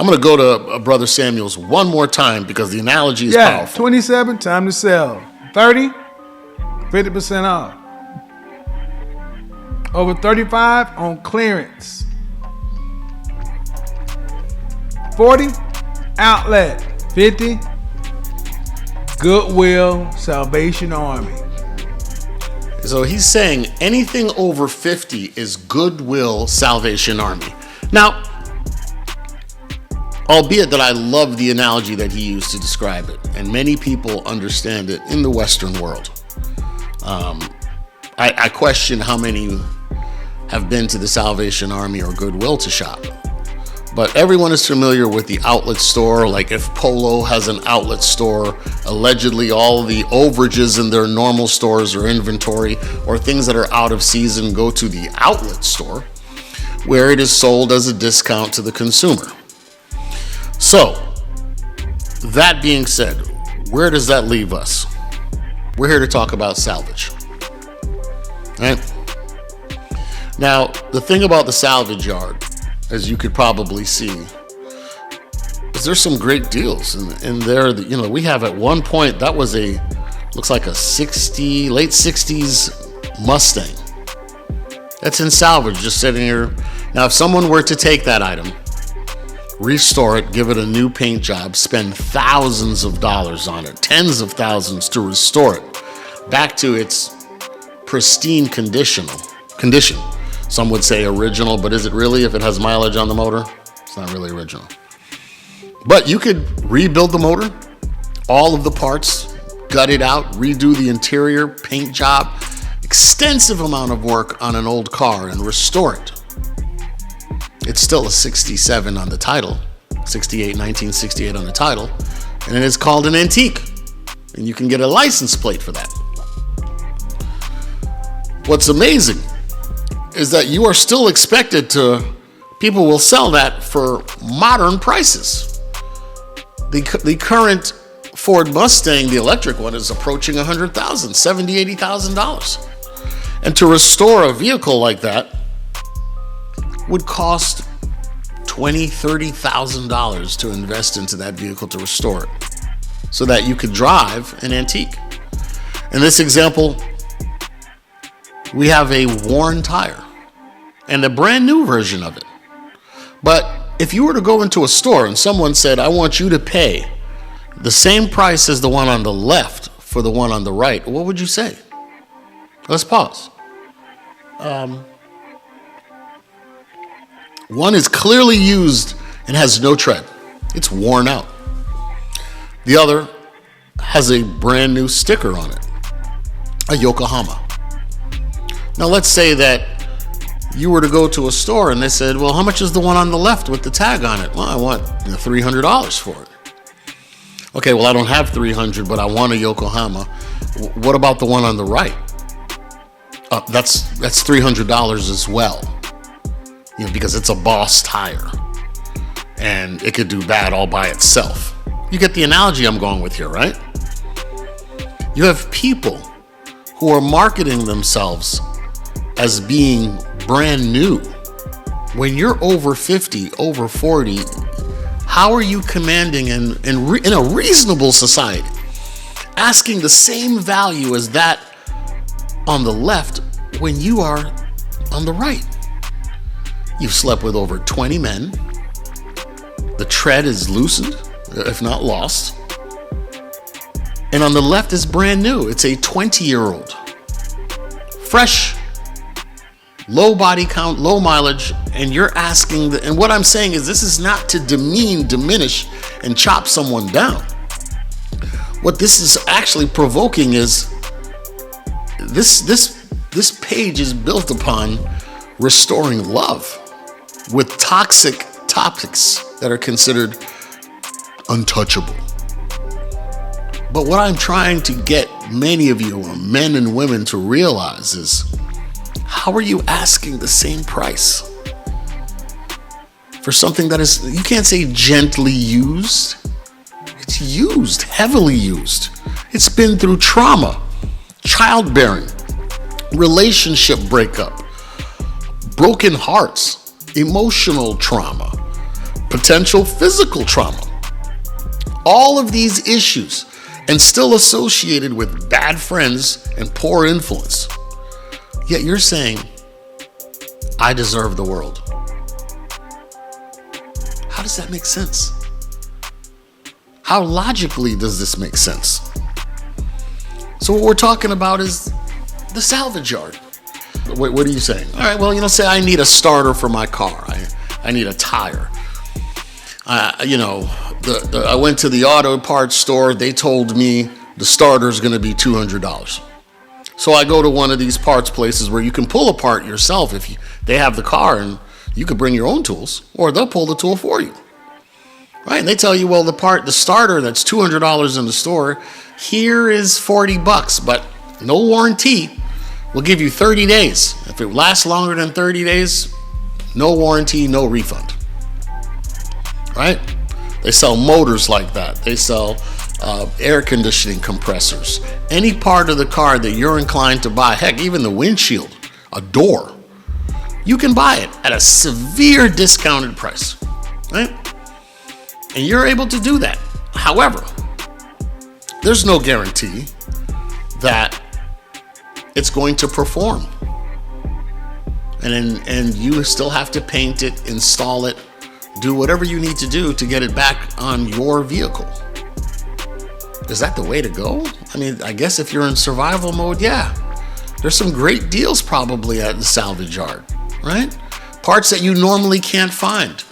I'm going to go to Brother Samuel's one more time because the analogy is powerful. 27, time to sell. 30, 50% off. Over 35 on clearance. 40, outlet. 50, Goodwill, Salvation Army. So he's saying anything over 50 is Goodwill, Salvation Army. Now, albeit that I love the analogy that he used to describe it, and many people understand it in the Western world. I question how many have been to the Salvation Army or Goodwill to shop. But everyone is familiar with the outlet store. Like if Polo has an outlet store, allegedly all the overages in their normal stores or inventory or things that are out of season go to the outlet store where it is sold as a discount to the consumer. So, that being said, where does that leave us? We're here to talk about salvage. Right? Now, the thing about the salvage yard, as you could probably see, is there's some great deals in there. You know, we have at one point, that was looks like a late 60s Mustang. That's in salvage, just sitting here. Now, if someone were to take that item, restore it, give it a new paint job, spend thousands of dollars on it, tens of thousands to restore it back to its pristine condition. Some would say original, but is it really if it has mileage on the motor? It's not really original. But you could rebuild the motor, all of the parts, gut it out, redo the interior, paint job, extensive amount of work on an old car and restore it. It's still a 67 on the title, 1968 on the title, and it is called an antique. And you can get a license plate for that. What's amazing is that you are still expected people will sell that for modern prices. The current Ford Mustang, the electric one, is approaching $100,000, $70,000, $80,000. And to restore a vehicle like that would cost $20,000, $30,000 to invest into that vehicle to restore it so that you could drive an antique. In this example, we have a worn tire and a brand new version of it. But if you were to go into a store and someone said, I want you to pay the same price as the one on the left for the one on the right, what would you say? Let's pause. One is clearly used and has no tread. It's worn out. The other has a brand new sticker on it, a Yokohama. Now let's say that you were to go to a store and they said, well, how much is the one on the left with the tag on it? Well, I want $300 for it. Okay, well, I don't have $300, but I want a Yokohama. What about the one on the right? That's $300 as well. You know, because it's a Boss tire and it could do bad all by itself. You get the analogy I'm going with here, right? You have people who are marketing themselves as being brand new. When you're over 50, over 40, how are you commanding in a reasonable society, asking the same value as that on the left when you are on the right? You've slept with over 20 men. The tread is loosened, if not lost. And on the left is brand new. It's a 20-year-old. Fresh, low body count, low mileage, and you're asking, and what I'm saying is this is not to diminish, and chop someone down. What this is actually provoking is this page is built upon restoring love with toxic topics that are considered untouchable. But what I'm trying to get many of you, men and women, to realize is, how are you asking the same price for something that is, you can't say gently used. It's used, heavily used. It's been through trauma, childbearing, relationship breakup, broken hearts, emotional trauma, potential physical trauma. All of these issues, and still associated with bad friends and poor influence. Yet you're saying, I deserve the world. How does that make sense? How logically does this make sense? So what we're talking about is the salvage yard. What are you saying? All right, well, say I need a starter for my car. I need a tire. I went to the auto parts store. They told me the starter is going to be $200. So I go to one of these parts places where you can pull apart yourself if they have the car, and you could bring your own tools, or they'll pull the tool for you. Right? And they tell you, well, the starter that's $200 in the store, here is $40, but no warranty. We'll give you 30 days. If it lasts longer than 30 days, no warranty, no refund. Right? They sell motors like that. They sell air conditioning compressors. Any part of the car that you're inclined to buy, heck, even the windshield, a door, you can buy it at a severe discounted price. Right? And you're able to do that. However, there's no guarantee that it's going to perform. And you still have to paint it, install it, do whatever you need to do to get it back on your vehicle. Is that the way to go? I mean, I guess if you're in survival mode, yeah. There's some great deals probably at the salvage yard, right? Parts that you normally can't find.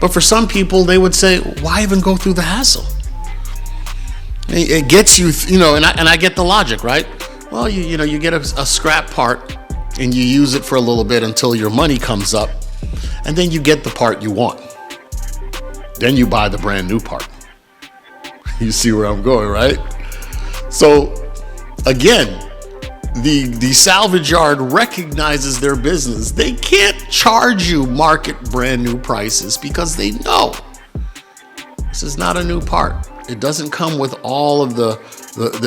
But for some people, they would say, why even go through the hassle? It gets you, and I get the logic, right? Well, you get a scrap part and you use it for a little bit until your money comes up, and then you get the part you want. Then you buy the brand new part. You see where I'm going, right? So again, the salvage yard recognizes their business. They can't charge you market brand new prices because they know this is not a new part. It doesn't come with all of the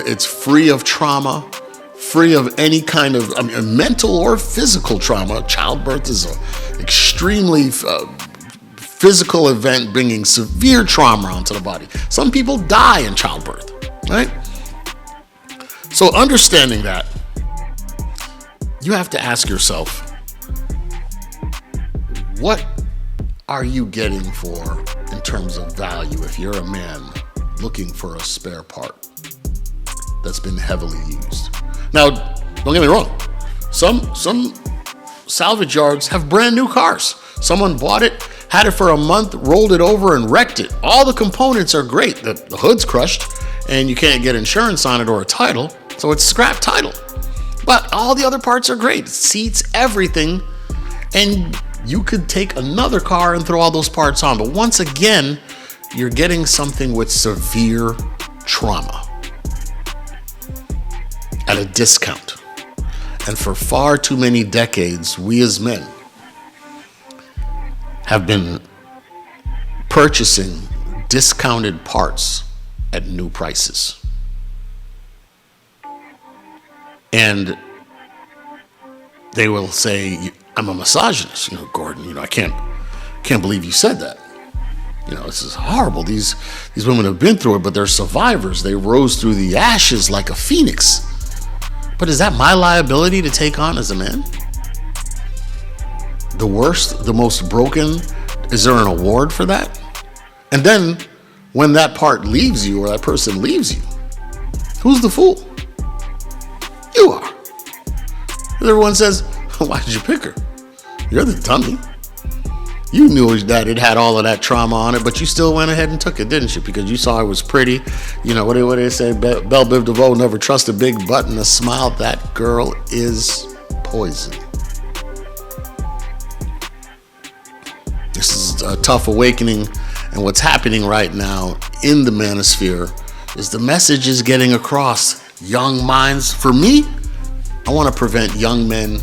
it's free of trauma, free of any kind of mental or physical trauma. Childbirth is an extremely physical event, bringing severe trauma onto the body. Some people die in childbirth, right? So understanding that, you have to ask yourself, what are you getting for in terms of value if you're a man looking for a spare part that's been heavily used? Now, don't get me wrong. Some salvage yards have brand new cars. Someone bought it, had it for a month, rolled it over, and wrecked it. All the components are great. The hood's crushed, and you can't get insurance on it or a title, so it's scrap title. But all the other parts are great. Seats, everything. And you could take another car and throw all those parts on. But once again, you're getting something with severe trauma at a discount. And for far too many decades, we as men have been purchasing discounted parts at new prices. And they will say, I'm a misogynist. Gordon, I can't believe you said that. This is horrible. These women have been through it, but they're survivors. They rose through the ashes like a phoenix. But is that my liability to take on as a man? The worst, the most broken, is there an award for that? And then when that part leaves you, or that person leaves you, who's the fool? You are. Everyone says, why did you pick her? You're the dummy. You knew that it had all of that trauma on it, but you still went ahead and took it, didn't you? Because you saw it was pretty. What do they say? Belle Biv DeVoe, never trust a big butt and a smile. That girl is poison. This is a tough awakening, and what's happening right now in the manosphere is the message is getting across. Young minds, for me, I want to prevent young men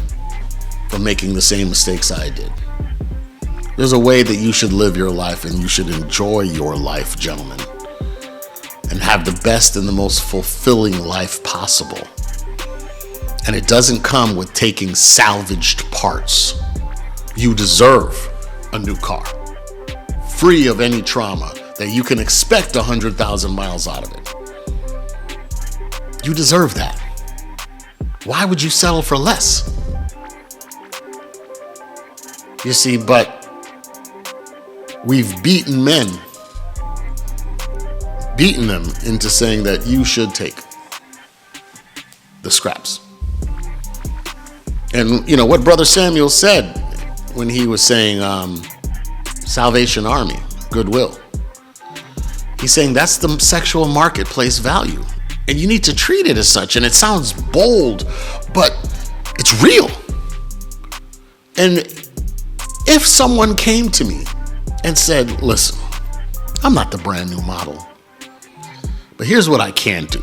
from making the same mistakes I did. There's a way that you should live your life, and you should enjoy your life, gentlemen, and have the best and the most fulfilling life possible. And it doesn't come with taking salvaged parts. You deserve a new car free of any trauma, that you can expect 100,000 miles out of it. You deserve that. Why would you settle for less? You see, but we've beaten them into saying that you should take the scraps. And you know what Brother Samuel said when he was saying Salvation Army, Goodwill. He's saying that's the sexual marketplace value. And you need to treat it as such. And it sounds bold, but it's real. And if someone came to me and said, listen, I'm not the brand new model, but here's what I can do.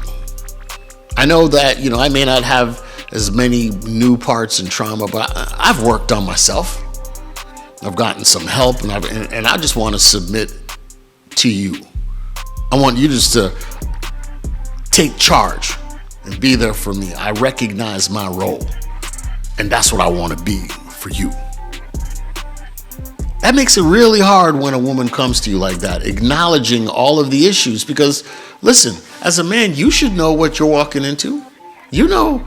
I know that, you know, I may not have as many new parts and trauma, but I've worked on myself. I've gotten some help, and I just want to submit to you. I want you just to take charge and be there for me. I recognize my role, and that's what I want to be for you. That makes it really hard when a woman comes to you like that, acknowledging all of the issues, because listen, as a man, you should know what you're walking into. You know,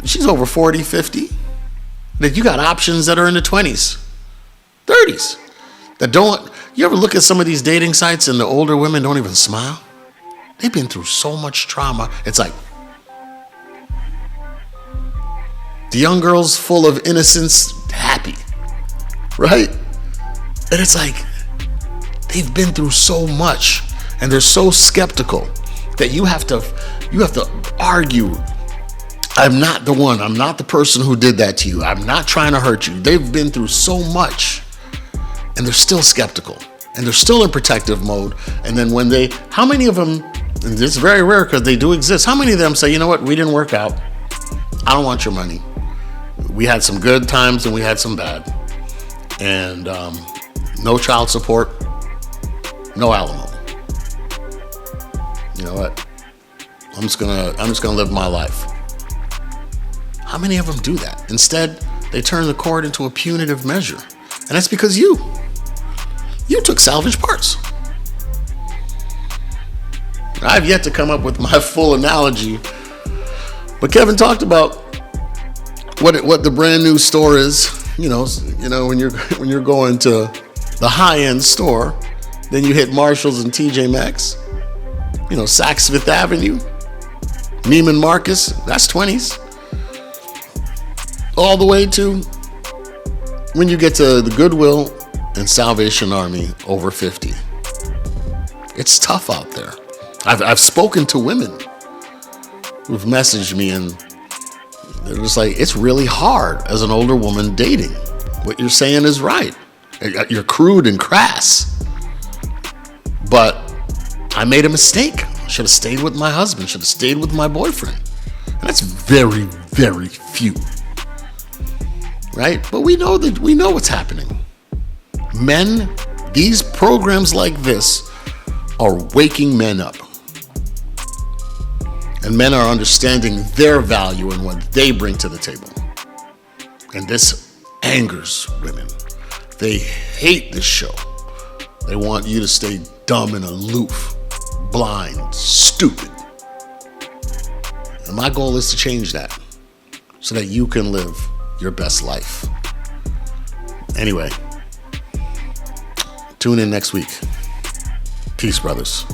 she's over 40, 50, that you got options that are in the 20s, 30s, that don't. You ever look at some of these dating sites and the older women don't even smile? They've been through so much trauma. It's like the young girls full of innocence, happy, right? And it's like they've been through so much, and they're so skeptical that you have to argue. I'm not the one. I'm not the person who did that to you. I'm not trying to hurt you. They've been through so much, and they're still skeptical, and they're still in protective mode. And then when how many of them, and it's very rare because they do exist, how many of them say, you know what, we didn't work out. I don't want your money. We had some good times and we had some bad. And no child support, no alimony. You know what? I'm just gonna live my life. How many of them do that? Instead, they turn the cord into a punitive measure. And that's because you took salvage parts. I've yet to come up with my full analogy, but Kevin talked about what the brand new store is. You know, when you're going to the high-end store, then you hit Marshalls and TJ Maxx. You know, Saks Fifth Avenue, Neiman Marcus, that's 20s. All the way to when you get to the Goodwill and Salvation Army over 50. It's tough out there. I've spoken to women who've messaged me, and they're just like, it's really hard as an older woman dating. What you're saying is right. You're crude and crass. But I made a mistake. Should have stayed with my husband. Should have stayed with my boyfriend. And that's very, very few. Right? But we know what's happening. Men, these programs like this are waking men up. And men are understanding their value and what they bring to the table. And this angers women. They hate this show. They want you to stay dumb and aloof, blind, stupid. And my goal is to change that so that you can live your best life. Anyway, tune in next week. Peace, brothers.